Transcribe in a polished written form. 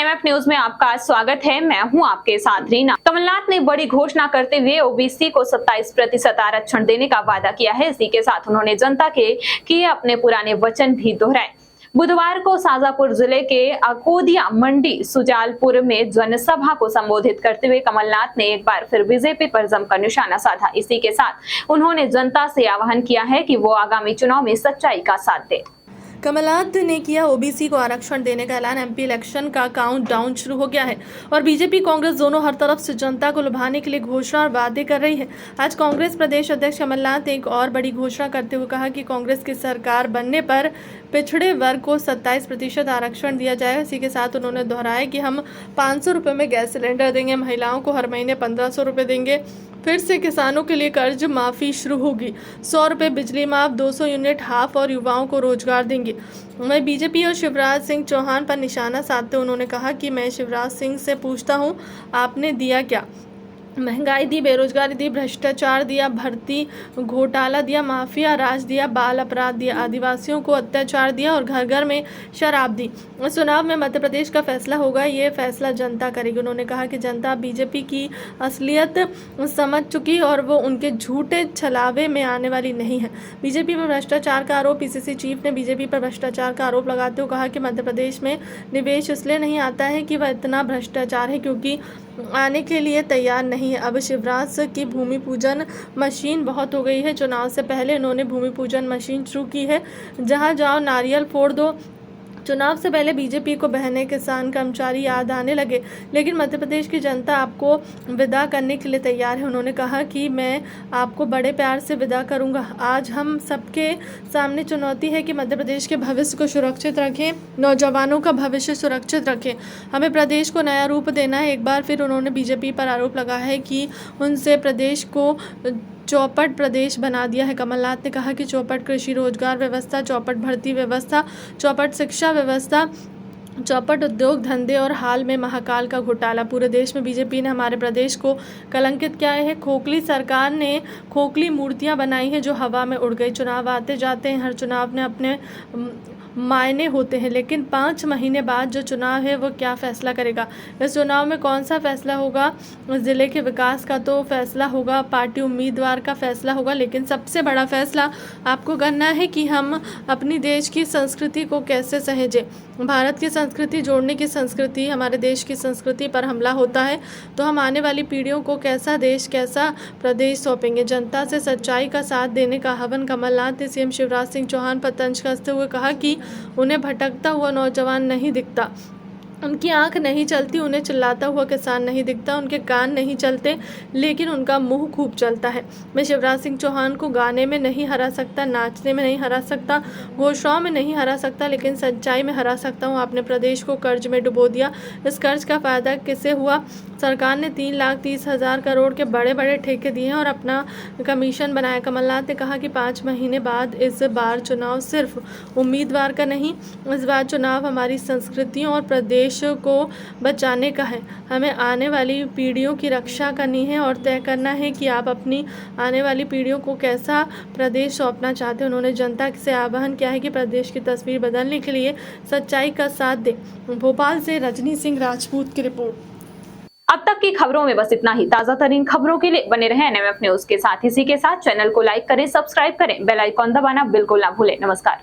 NMF news में आपका स्वागत है। मैं हूं आपके साथ रीना। कमलनाथ ने बड़ी घोषणा करते हुए ओबीसी को 27% आरक्षण देने का वादा किया है। इसी के साथ उन्होंने जनता के किए अपने पुराने वचन भी दोहराए। बुधवार को शाजापुर जिले के अकोदिया मंडी सुजालपुर में जनसभा को संबोधित करते हुए कमलनाथ ने एक बार फिर बीजेपी पर जमकर निशाना साधा। इसी के साथ उन्होंने जनता से आह्वान किया है कि वो आगामी चुनाव में सच्चाई का साथ दे। कमलनाथ ने किया ओबीसी को आरक्षण देने का ऐलान। एमपी इलेक्शन का काउंटडाउन शुरू हो गया है और बीजेपी कांग्रेस दोनों हर तरफ से जनता को लुभाने के लिए घोषणा और वादे कर रही है। आज कांग्रेस प्रदेश अध्यक्ष कमलनाथ ने एक और बड़ी घोषणा करते हुए कहा कि कांग्रेस की सरकार बनने पर पिछड़े वर्ग को 27% आरक्षण दिया जाएगा। इसी के साथ उन्होंने दोहराया कि हम 500 रुपये में गैस सिलेंडर देंगे, महिलाओं को हर महीने 1500 रुपये देंगे, फिर से किसानों के लिए कर्ज माफ़ी शुरू होगी, 100 रुपये बिजली माफ, 200 यूनिट हाफ और युवाओं को रोजगार देंगे। वहीं बीजेपी और शिवराज सिंह चौहान पर निशाना साधते उन्होंने कहा कि मैं शिवराज सिंह से पूछता हूं, आपने दिया क्या? महंगाई दी, बेरोजगारी दी, भ्रष्टाचार दिया, भर्ती घोटाला दिया, माफिया राज दिया, बाल अपराध दिया, आदिवासियों को अत्याचार दिया और घर घर में शराब दी। चुनाव में मध्य प्रदेश का फैसला होगा, ये फैसला जनता करेगी। उन्होंने कहा कि जनता बीजेपी की असलियत समझ चुकी और वो उनके झूठे छलावे में आने वाली नहीं है। बीजेपी पर भ्रष्टाचार का आरोप। पीसीसी चीफ ने बीजेपी पर भ्रष्टाचार का आरोप लगाते हुए कहा कि मध्य प्रदेश में निवेश इसलिए नहीं आता है कि वह इतना भ्रष्टाचार है क्योंकि आने के लिए तैयार नहीं है। अब शिवराज की भूमि पूजन मशीन बहुत हो गई है। चुनाव से पहले उन्होंने भूमि पूजन मशीन शुरू की है, जहां जाओ नारियल फोड़ दो। चुनाव से पहले बीजेपी को बहने, किसान, कर्मचारी याद आने लगे, लेकिन मध्य प्रदेश की जनता आपको विदा करने के लिए तैयार है। उन्होंने कहा कि मैं आपको बड़े प्यार से विदा करूंगा। आज हम सबके सामने चुनौती है कि मध्य प्रदेश के भविष्य को सुरक्षित रखें, नौजवानों का भविष्य सुरक्षित रखें। हमें प्रदेश को नया रूप देना है। एक बार फिर उन्होंने बीजेपी पर आरोप लगाया है कि उनसे प्रदेश को चौपट प्रदेश बना दिया है। कमलनाथ ने कहा कि चौपट कृषि रोजगार व्यवस्था, चौपट भर्ती व्यवस्था, चौपट शिक्षा व्यवस्था, चौपट उद्योग धंधे और हाल में महाकाल का घोटाला। पूरे देश में बीजेपी ने हमारे प्रदेश को कलंकित किया है। खोखली सरकार ने खोखली मूर्तियां बनाई हैं जो हवा में उड़ गई। चुनाव आते जाते हैं, हर चुनाव ने अपने मायने होते हैं, लेकिन 5 महीने बाद जो चुनाव है वो क्या फैसला करेगा? इस चुनाव में कौन सा फैसला होगा? ज़िले के विकास का तो फैसला होगा, पार्टी उम्मीदवार का फैसला होगा, लेकिन सबसे बड़ा फैसला आपको करना है कि हम अपनी देश की संस्कृति को कैसे सहेजें। भारत की संस्कृति, जोड़ने की संस्कृति, हमारे देश की संस्कृति पर हमला होता है तो हम आने वाली पीढ़ियों को कैसा देश, कैसा प्रदेश सौंपेंगे? जनता से सच्चाई का साथ देने का आह्वान कमलनाथ ने सीएम शिवराज सिंह चौहान पर तंज कसते हुए कहा कि उन्हें भटकता हुआ नौजवान नहीं दिखता, उनकी आंख नहीं चलती, उन्हें चिल्लाता हुआ किसान नहीं दिखता, उनके कान नहीं चलते, लेकिन उनका मुंह खूब चलता है। मैं शिवराज सिंह चौहान को गाने में नहीं हरा सकता, नाचने में नहीं हरा सकता, घोषणाओं में नहीं हरा सकता, लेकिन सच्चाई में हरा सकता हूँ। आपने प्रदेश को कर्ज में डुबो दिया। इस कर्ज का फायदा किसे हुआ? सरकार ने 3,30,000 करोड़ के बड़े बड़े ठेके दिए हैं और अपना कमीशन बनाया। कमलनाथ ने कहा कि 5 महीने बाद इस बार चुनाव सिर्फ उम्मीदवार का नहीं, इस बार चुनाव हमारी संस्कृतियों और प्रदेश को बचाने का है। हमें आने वाली पीढ़ियों की रक्षा करनी है और तय करना है कि आप अपनी आने वाली पीढ़ियों को कैसा प्रदेश सौंपना चाहते हैं। उन्होंने जनता से आह्वान किया है कि प्रदेश की तस्वीर बदलने के लिए सच्चाई का साथ दें। भोपाल से रजनी सिंह राजपूत की रिपोर्ट। अब तक की खबरों में बस इतना ही। ताजा तरीन खबरों के लिए बने रहें एनएमएफ न्यूज के साथ। इसी के साथ चैनल को लाइक करें, सब्सक्राइब करें, बेल आइकॉन दबाना बिल्कुल ना भूलें। नमस्कार।